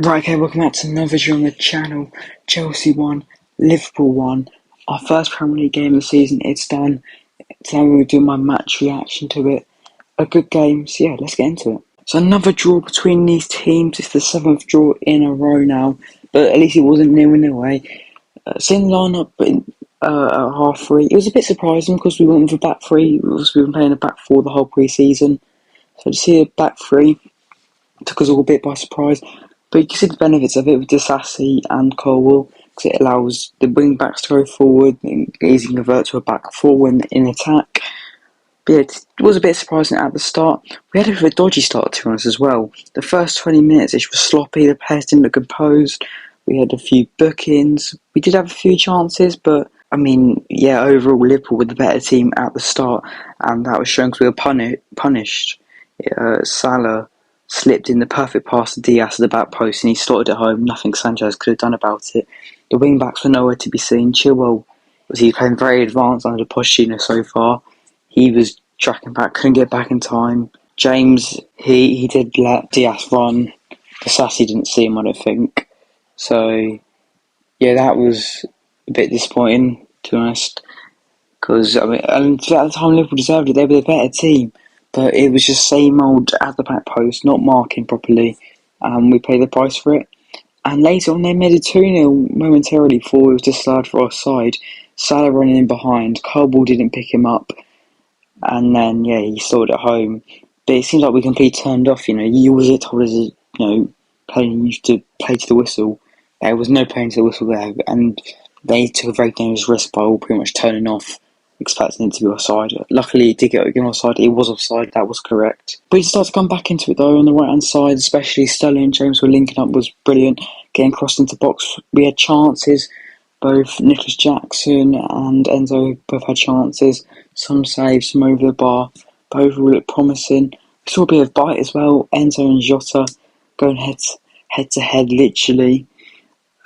Right, okay, welcome back to another video on the channel. Chelsea won, Liverpool won. Our first Premier League game of the season, it's done. Today I'm going to do my match reaction to it. A good game, so yeah, let's get into it. So another draw between these teams. It's the 7th draw in a row now, but at least it wasn't nil-nil away. Seeing the lineup at half three, it was a bit surprising because we went with a back three. We've been playing a back four the whole pre-season. So to see a back three took us all a bit by surprise. But you can see the benefits of it with Disassi and Colwell, because it allows the wing backs to go forward and easily convert to a back four when in attack. But yeah, it was a bit surprising at the start. We had a bit of a dodgy start, to be honest, as well. The first 20 minutes, it was sloppy, the players didn't look composed. We had a few bookings. We did have a few chances, but I mean, yeah, overall, Liverpool were the better team at the start, and that was shown because we were punished. Salah slipped in the perfect pass to Diaz at the back post and he slotted it home. Nothing Sanchez could have done about it. The wing backs were nowhere to be seen. Chilwell was playing very advanced under Pochettino so far. He was tracking back, couldn't get back in time. James, he did let Diaz run. Sassy didn't see him, I don't think. So yeah, that was a bit disappointing, to be honest. Because I mean, and at the time Liverpool deserved it. They were the better team. But it was just same old at the back post, not marking properly. We paid the price for it. And later on, they made it 2-0 momentarily before it was disallowed for offside. Salah running in behind. Colwell didn't pick him up. And then, yeah, he saw it at home. But it seems like we completely turned off. You always get told as playing used to play to the whistle. There was no playing to the whistle there. And they took a very dangerous risk by all pretty much turning off, expecting it to be offside. Luckily, it did get again offside. It was offside, that was correct. But he started to come back into it though on the right hand side, especially Sterling and James were linking up, was brilliant. Getting crossed into box, we had chances. Both Nicholas Jackson and Enzo both had chances. Some saves, some over the bar. But overall, looked promising. We saw a bit of bite as well. Enzo and Jota going head to head, literally.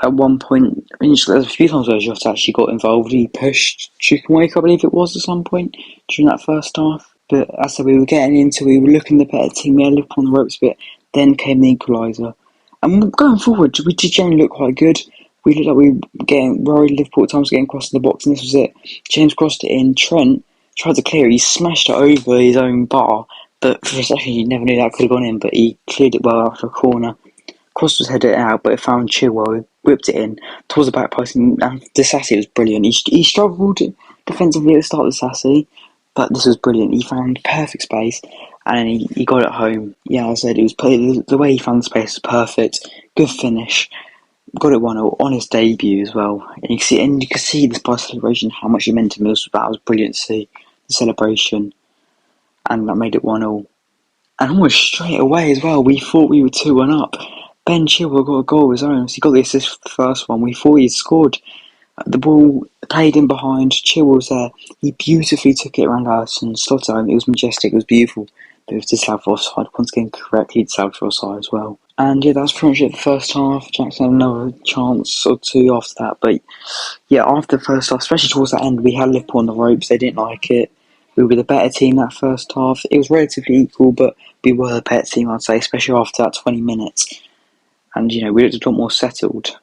At one point, I mean, there's a few times where Jota actually got involved. He pushed Chukwuemeka, I believe it was, at some point during that first half. But as I said, we were looking the better team. We had Liverpool on the ropes a bit. Then came the equaliser. And going forward, we did generally look quite good. We looked like we were getting worried. Liverpool at times getting crossed in the box, and this was it. James crossed it in. Trent tried to clear it. He smashed it over his own bar. But for a second, you never knew that could have gone in. But he cleared it well after a corner. Cross was headed out, but it found Chilwell, whipped it in towards the back post, and Disassi was brilliant. He struggled defensively at the start of Disassi, but this was brilliant. He found perfect space, and he got it home. Yeah, as I said, it was the way he found the space was perfect. Good finish. Got it 1-0 on his debut as well. And you can see this by celebration how much he meant to me. That was brilliant to see the celebration, and that made it 1-0. And almost straight away as well, we thought we were 2-1 up. Ben Chilwell got a goal of his own. So he got the assist for the first one. We thought he'd scored. The ball played in behind. Chilwell was there. He beautifully took it around Alisson, slotted home. It was majestic. It was beautiful. But it was disallowed for offside. Once again, correctly disallowed for offside as well. And yeah, that was pretty much it the first half. Jackson had another chance or two after that. But yeah, after the first half, especially towards the end, we had Liverpool on the ropes. They didn't like it. We were the better team that first half. It was relatively equal, but we were the better team, I'd say, especially after that 20 minutes. And, we looked a lot more settled.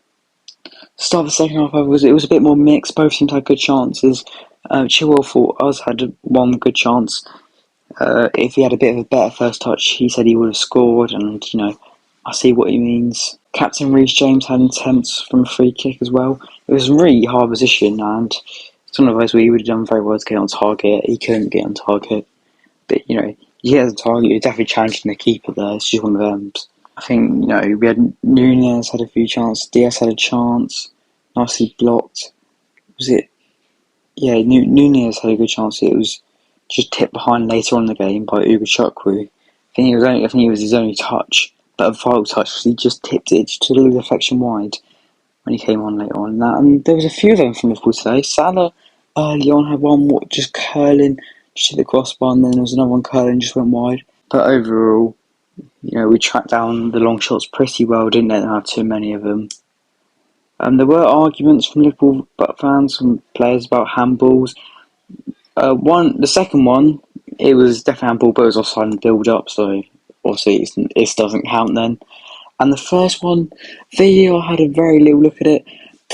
Start of the second half, it was a bit more mixed. Both teams had good chances. Chilwell thought us had one good chance. If he had a bit of a better first touch, he said he would have scored. And, I see what he means. Captain Reece James had attempts from a free kick as well. It was a really hard position, and it's one of those where he would have done very well to get on target. He couldn't get on target. But, you get on target, you're definitely challenging the keeper there. It's just one of them. I think, we had Nunez had a few chances, Diaz had a chance, nicely blocked. Was it? Yeah, Nunez had a good chance. It was just tipped behind later on in the game by Ugo Chukwu. I think it was his only touch, but a vital touch. He just tipped it to the deflection wide when he came on later on. And there was a few of them from Liverpool today. Salah early on had one just curling, just hit the crossbar, and then there was another one curling, just went wide. But overall, we tracked down the long shots pretty well, didn't have too many of them. There were arguments from Liverpool fans, from players about handballs. The second one, it was definitely handball, but it was offside and build up, so obviously it doesn't count then. And the first one, VAR had a very little look at it.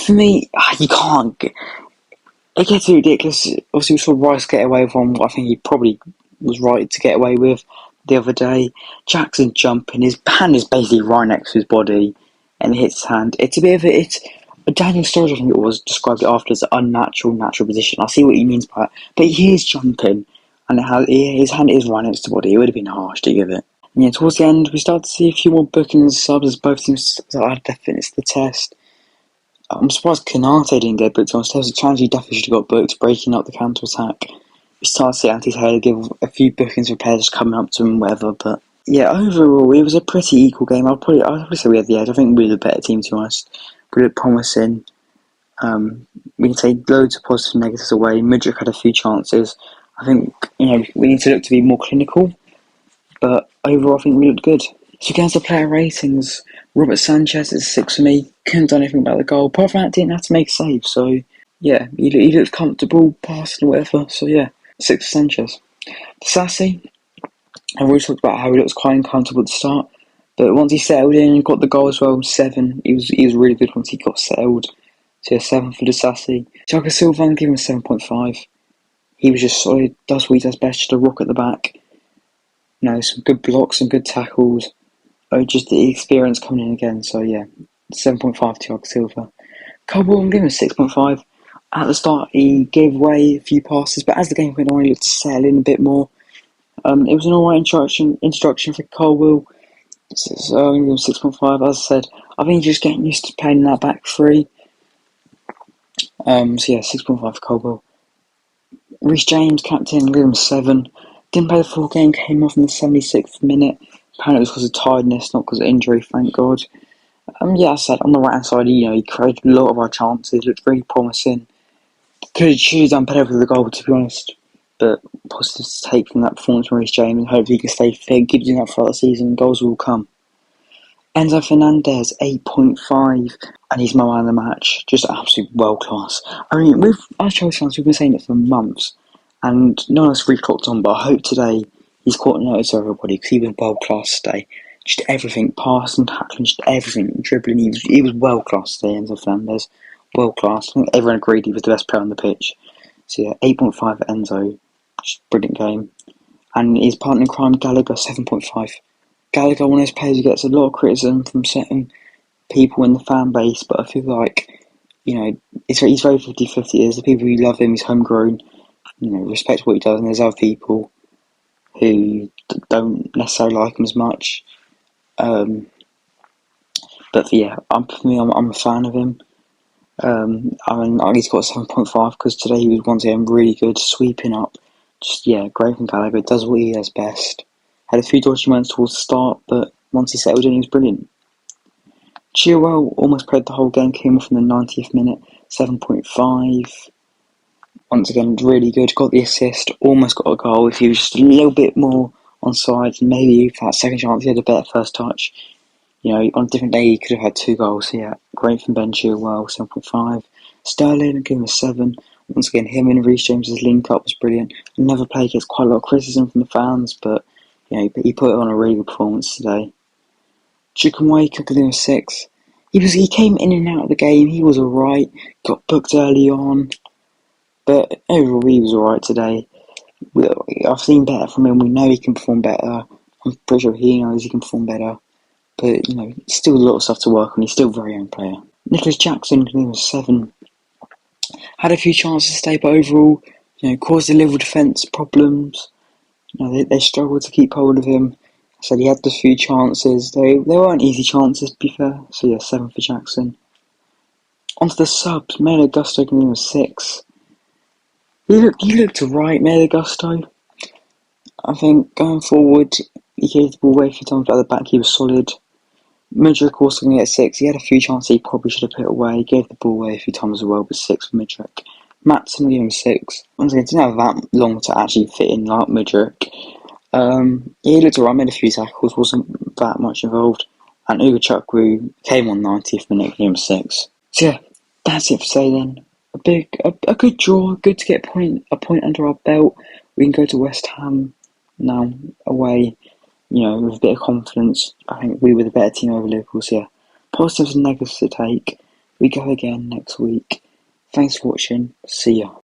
For me, you can't. It gets ridiculous. Obviously, we saw Rice get away with one. What I think he probably was right to get away with the other day. Jackson jumping, his hand is basically right next to his body, and it hits his hand. It's a bit of a. It's Daniel Sturridge, I think it was, described it after as an natural position. I see what he means by it, but he is jumping, and his hand is right next to the body. It would have been harsh to give it. And yeah, towards the end, we start to see a few more bookings subs as both teams started to finish the test. I'm surprised Canate didn't get booked on. There's a chance he definitely should have got booked, breaking up the counter attack. We start to see Anti-Taylor give a few bookings for players coming up to him, whatever. But yeah, overall, it was a pretty equal game. I'd probably say we had the edge. I think we were the better team, to be honest. We looked promising. We can take loads of positives and negatives away. Mudryk had a few chances. I think we need to look to be more clinical. But overall, I think we looked good. So against the player ratings, Robert Sanchez is 6 for me. Couldn't do anything about the goal. Apart from that, didn't have to make a save. So yeah, he looked comfortable passing or whatever. So yeah, 6 for Sanchez. Sassy, I've already talked about how he looks quite uncomfortable at the start. But once he settled in and got the goal as well, 7. He was really good once he got settled. So yeah, 7 for the Sassy. Thiago Silva, I'm giving him 7.5. He was just solid, does what he does best, just a rock at the back. Some good blocks, some good tackles. Just the experience coming in again. So yeah, 7.5 Thiago Silva. Cole I'm giving him 6.5. At the start, he gave away a few passes, but as the game went on, he looked to settle in a bit more. It was an alright introduction for Colwell. So I'm going to give him 6.5. As I said, I think he's just getting used to playing in that back three. So yeah, 6.5 for Colwell. Reece James, captain, I'm giving him 7. Didn't play the full game, came off in the 76th minute. Apparently it was because of tiredness, not because of injury, thank God. Yeah, I said, on the right hand side, he created a lot of our chances, looked really promising. Should have done better with the goal, to be honest. But positive to take from that performance from Reece James, and hopefully he can stay fit, keep doing that throughout the season, and goals will come. Enzo Fernandez, 8.5, and he's my man of the match. Just absolute world class. I mean, with us Chelsea fans, we've been saying it for months, and no one else really clocked on, but I hope today he's caught notice of everybody, because he was world class today. Just everything, passing, tackling, just everything, dribbling. He was world class today, Enzo Fernandez. World class. I think everyone agreed he was the best player on the pitch. So yeah, 8.5 for Enzo. Just brilliant game. And his partner in crime, Gallagher, 7.5. Gallagher, one of those players who gets a lot of criticism from certain people in the fan base, but I feel like, he's very 50-50. There's the people who love him, he's homegrown, respect what he does, and there's other people who don't necessarily like him as much. But yeah, I'm a fan of him. He's got 7.5 because today he was once again really good, sweeping up. Just great from Gallagher. Does what he does best. Had a few dodgy moments towards the start, but once he settled in, he was brilliant. Chilwell almost played the whole game, came off in the 90th minute, 7.5. Once again, really good. Got the assist, almost got a goal. If he was just a little bit more on side, maybe for that second chance, he had a better first touch. On a different day, he could have had 2 goals. So yeah, great from Ben Chilwell, 7.5. Sterling, gave him a 7. Once again, him and Reece James's link-up was brilliant. Another player gets quite a lot of criticism from the fans, but he put on a really good performance today. Chukwuemeka, could give him a 6. He came in and out of the game. He was alright. Got booked early on, but overall he was alright today. I've seen better from him. We know he can perform better. I'm pretty sure he knows he can perform better. But, still a lot of stuff to work on. He's still a very young player. Nicholas Jackson, he was 7. Had a few chances to stay, but overall, caused the Liverpool defence problems. They struggled to keep hold of him. I said he had the few chances. They weren't easy chances, to be fair. So yeah, 7 for Jackson. Onto the subs. Melo Gusto, gave him a 6. He looked alright, Melo Gusto. I think going forward, he gave the ball away a few times, but at the back he was solid. Mudryk also going to get 6. He had a few chances he probably should have put away. He gave the ball away a few times as well, but 6 for Mudryk. Maatsen gave him 6. Once again, didn't have that long to actually fit in like Mudryk. He looked alright, made a few tackles, wasn't that much involved. And Ugachukwu came on 90th minute, gave him 6. So yeah, that's it for today then. A good draw, good to get a point under our belt. We can go to West Ham now away. with a bit of confidence. I think we were the better team over Liverpool. So yeah, positives and negatives to take. We go again next week. Thanks for watching. See ya.